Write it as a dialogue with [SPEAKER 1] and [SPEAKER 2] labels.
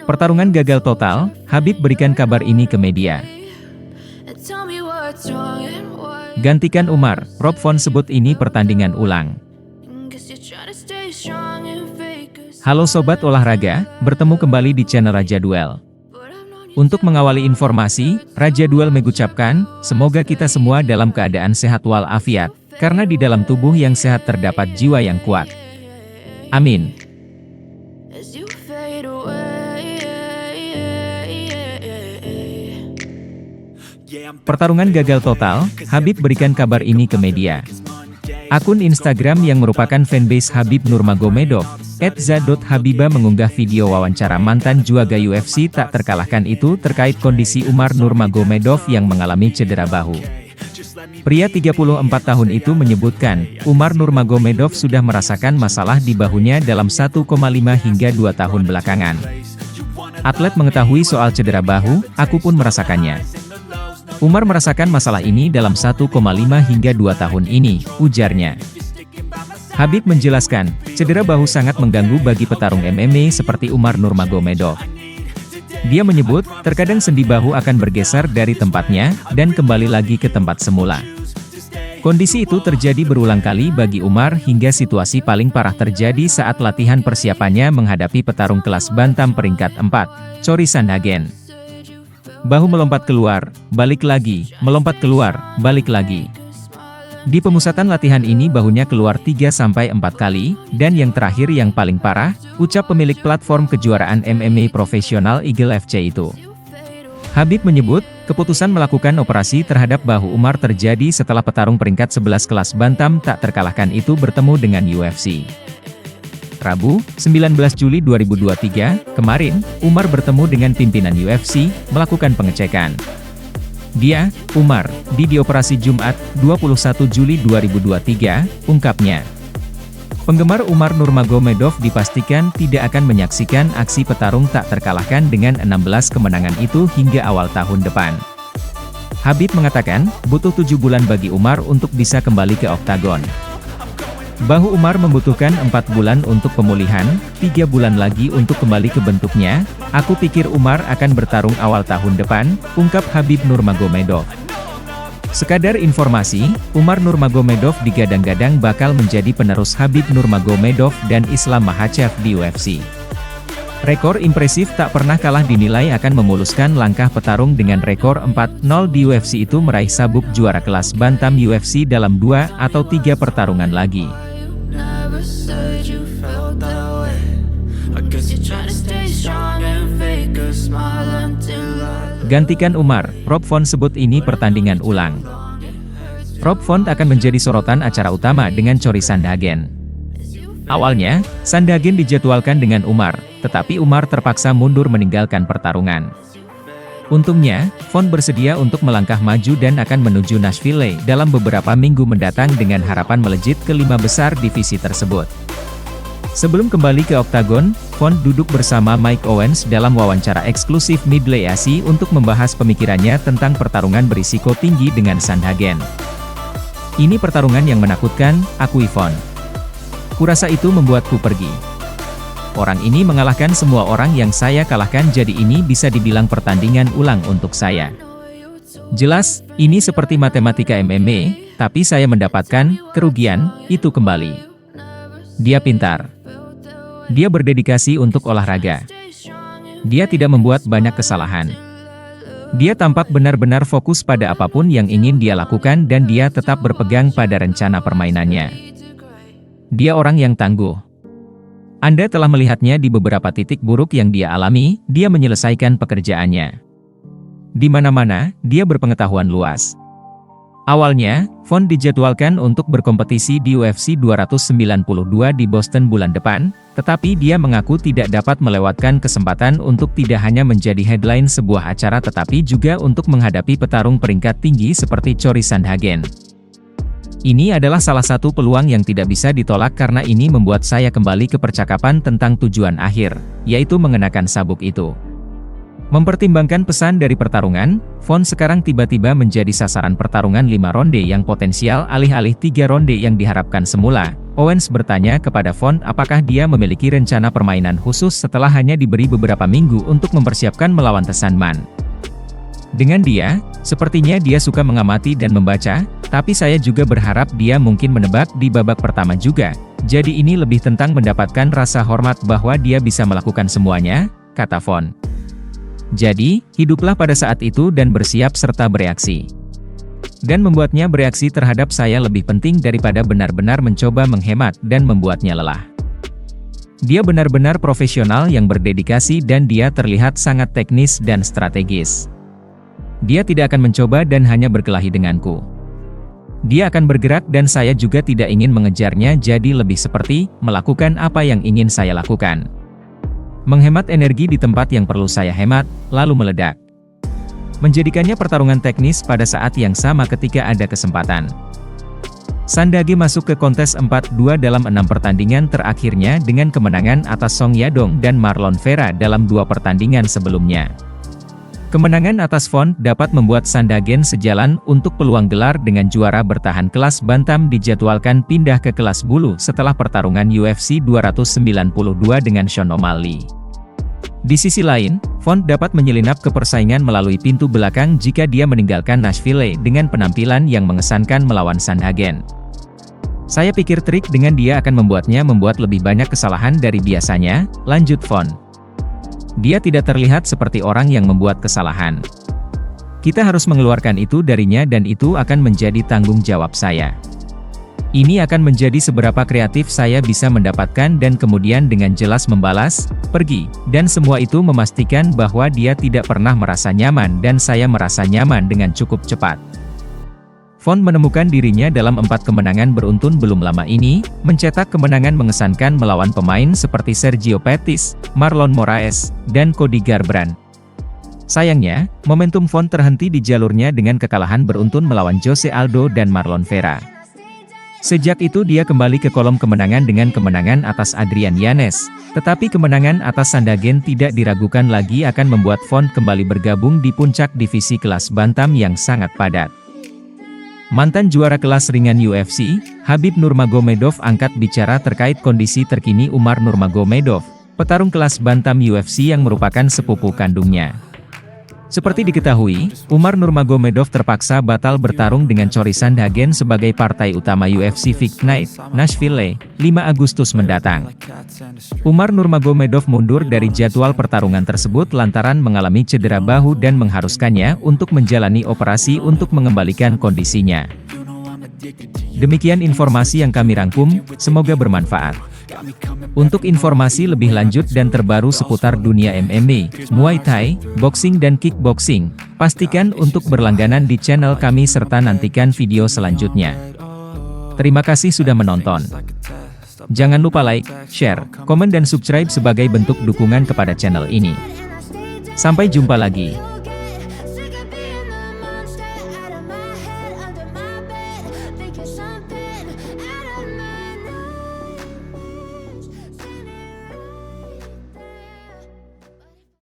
[SPEAKER 1] Pertarungan gagal total, Khabib berikan kabar ini ke media. Gantikan Umar, Rob Font sebut ini pertandingan ulang. Halo Sobat Olahraga, bertemu kembali di channel Raja Duel. Untuk mengawali informasi, Raja Duel mengucapkan, semoga kita semua dalam keadaan sehat walafiat, karena di dalam tubuh yang sehat terdapat jiwa yang kuat. Amin. Pertarungan gagal total, Khabib berikan kabar ini ke media. Akun Instagram yang merupakan fanbase Khabib Nurmagomedov, @za.habiba mengunggah video wawancara mantan juara UFC tak terkalahkan itu terkait kondisi Umar Nurmagomedov yang mengalami cedera bahu. Pria 34 tahun itu menyebutkan, Umar Nurmagomedov sudah merasakan masalah di bahunya dalam 1,5 hingga 2 tahun belakangan. Atlet mengetahui soal cedera bahu, aku pun merasakannya. Umar merasakan masalah ini dalam 1,5 hingga 2 tahun ini, ujarnya. Khabib menjelaskan, cedera bahu sangat mengganggu bagi petarung MMA seperti Umar Nurmagomedov. Dia menyebut, terkadang sendi bahu akan bergeser dari tempatnya, dan kembali lagi ke tempat semula. Kondisi itu terjadi berulang kali bagi Umar hingga situasi paling parah terjadi saat latihan persiapannya menghadapi petarung kelas bantam peringkat 4, Cory Sandhagen. Bahu melompat keluar, balik lagi, melompat keluar, balik lagi. Di pemusatan latihan ini bahunya keluar 3-4 kali, dan yang terakhir yang paling parah, ucap pemilik platform kejuaraan MMA profesional Eagle FC itu. Khabib menyebut, keputusan melakukan operasi terhadap bahu Umar terjadi setelah petarung peringkat 11 kelas bantam tak terkalahkan itu bertemu dengan UFC. Rabu, 19 Juli 2023, kemarin, Umar bertemu dengan pimpinan UFC, melakukan pengecekan. Dia, Umar, dioperasi Jumat, 21 Juli 2023, ungkapnya. Penggemar Umar Nurmagomedov dipastikan tidak akan menyaksikan aksi petarung tak terkalahkan dengan 16 kemenangan itu hingga awal tahun depan. Khabib mengatakan, butuh 7 bulan bagi Umar untuk bisa kembali ke oktagon. Bahu Umar membutuhkan 4 bulan untuk pemulihan, 3 bulan lagi untuk kembali ke bentuknya. Aku pikir Umar akan bertarung awal tahun depan, ungkap Khabib Nurmagomedov. Sekadar informasi, Umar Nurmagomedov digadang-gadang bakal menjadi penerus Khabib Nurmagomedov dan Islam Makhachev di UFC. Rekor impresif tak pernah kalah dinilai akan memuluskan langkah petarung dengan rekor 4-0 di UFC itu meraih sabuk juara kelas bantam UFC dalam 2 atau 3 pertarungan lagi. Gantikan Umar, Rob Font sebut ini pertandingan ulang. Rob Font akan menjadi sorotan acara utama dengan Cory Sandhagen. Awalnya, Sandhagen dijadwalkan dengan Umar, tetapi Umar terpaksa mundur meninggalkan pertarungan. Untungnya, Font bersedia untuk melangkah maju dan akan menuju Nashville dalam beberapa minggu mendatang dengan harapan melejit ke 5 besar divisi tersebut. Sebelum kembali ke oktagon, Font duduk bersama Mike Owens dalam wawancara eksklusif Midley AC untuk membahas pemikirannya tentang pertarungan berisiko tinggi dengan Sandhagen. Ini pertarungan yang menakutkan, akui Font. Kurasa itu membuatku pergi. Orang ini mengalahkan semua orang yang saya kalahkan, jadi ini bisa dibilang pertandingan ulang untuk saya. Jelas, ini seperti matematika MMA, tapi saya mendapatkan kerugian itu kembali. Dia pintar. Dia berdedikasi untuk olahraga. Dia tidak membuat banyak kesalahan. Dia tampak benar-benar fokus pada apapun yang ingin dia lakukan dan dia tetap berpegang pada rencana permainannya. Dia orang yang tangguh. Anda telah melihatnya di beberapa titik buruk yang dia alami, dia menyelesaikan pekerjaannya. Di mana-mana, dia berpengetahuan luas. Awalnya, Font dijadwalkan untuk berkompetisi di UFC 292 di Boston bulan depan, tetapi dia mengaku tidak dapat melewatkan kesempatan untuk tidak hanya menjadi headline sebuah acara tetapi juga untuk menghadapi petarung peringkat tinggi seperti Cory Sandhagen. Ini adalah salah satu peluang yang tidak bisa ditolak karena ini membuat saya kembali ke percakapan tentang tujuan akhir, yaitu mengenakan sabuk itu. Mempertimbangkan pesan dari pertarungan, Font sekarang tiba-tiba menjadi sasaran pertarungan 5 ronde yang potensial alih-alih 3 ronde yang diharapkan semula. Owens bertanya kepada Font apakah dia memiliki rencana permainan khusus setelah hanya diberi beberapa minggu untuk mempersiapkan melawan The Sandman. Dengan dia, sepertinya dia suka mengamati dan membaca, tapi saya juga berharap dia mungkin menebak di babak pertama juga. Jadi ini lebih tentang mendapatkan rasa hormat bahwa dia bisa melakukan semuanya, kata Font. Jadi, hiduplah pada saat itu dan bersiap serta bereaksi. Dan membuatnya bereaksi terhadap saya lebih penting daripada benar-benar mencoba menghemat dan membuatnya lelah. Dia benar-benar profesional yang berdedikasi dan dia terlihat sangat teknis dan strategis. Dia tidak akan mencoba dan hanya berkelahi denganku. Dia akan bergerak dan saya juga tidak ingin mengejarnya, jadi lebih seperti melakukan apa yang ingin saya lakukan. Menghemat energi di tempat yang perlu saya hemat, lalu meledak. Menjadikannya pertarungan teknis pada saat yang sama ketika ada kesempatan. Sandage masuk ke kontes 4-2 dalam 6 pertandingan terakhirnya dengan kemenangan atas Song Yadong dan Marlon Vera dalam 2 pertandingan sebelumnya. Kemenangan atas Font dapat membuat Sandhagen sejalan untuk peluang gelar dengan juara bertahan kelas bantam dijadwalkan pindah ke kelas bulu setelah pertarungan UFC 292 dengan Sean O'Malley. Di sisi lain, Font dapat menyelinap ke persaingan melalui pintu belakang jika dia meninggalkan Nashville dengan penampilan yang mengesankan melawan Sandhagen. Saya pikir trik dengan dia akan membuatnya membuat lebih banyak kesalahan dari biasanya, lanjut Font. Dia tidak terlihat seperti orang yang membuat kesalahan. Kita harus mengeluarkan itu darinya dan itu akan menjadi tanggung jawab saya. Ini akan menjadi seberapa kreatif saya bisa mendapatkan dan kemudian dengan jelas membalas, pergi, dan semua itu memastikan bahwa dia tidak pernah merasa nyaman dan saya merasa nyaman dengan cukup cepat. Font menemukan dirinya dalam 4 kemenangan beruntun belum lama ini, mencetak kemenangan mengesankan melawan pemain seperti Sergio Pettis, Marlon Moraes, dan Cody Garbrandt. Sayangnya, momentum Font terhenti di jalurnya dengan kekalahan beruntun melawan Jose Aldo dan Marlon Vera. Sejak itu dia kembali ke kolom kemenangan dengan kemenangan atas Adrian Yanez, tetapi kemenangan atas Sandhagen tidak diragukan lagi akan membuat Font kembali bergabung di puncak divisi kelas bantam yang sangat padat. Mantan juara kelas ringan UFC, Khabib Nurmagomedov angkat bicara terkait kondisi terkini Umar Nurmagomedov, petarung kelas bantam UFC yang merupakan sepupu kandungnya. Seperti diketahui, Umar Nurmagomedov terpaksa batal bertarung dengan Cory Sandhagen sebagai partai utama UFC Fight Night, Nashville, 5 Agustus mendatang. Umar Nurmagomedov mundur dari jadwal pertarungan tersebut lantaran mengalami cedera bahu dan mengharuskannya untuk menjalani operasi untuk mengembalikan kondisinya. Demikian informasi yang kami rangkum, semoga bermanfaat. Untuk informasi lebih lanjut dan terbaru seputar dunia MMA, Muay Thai, boxing dan kickboxing, pastikan untuk berlangganan di channel kami serta nantikan video selanjutnya. Terima kasih sudah menonton. Jangan lupa like, share, komen dan subscribe sebagai bentuk dukungan kepada channel ini. Sampai jumpa lagi.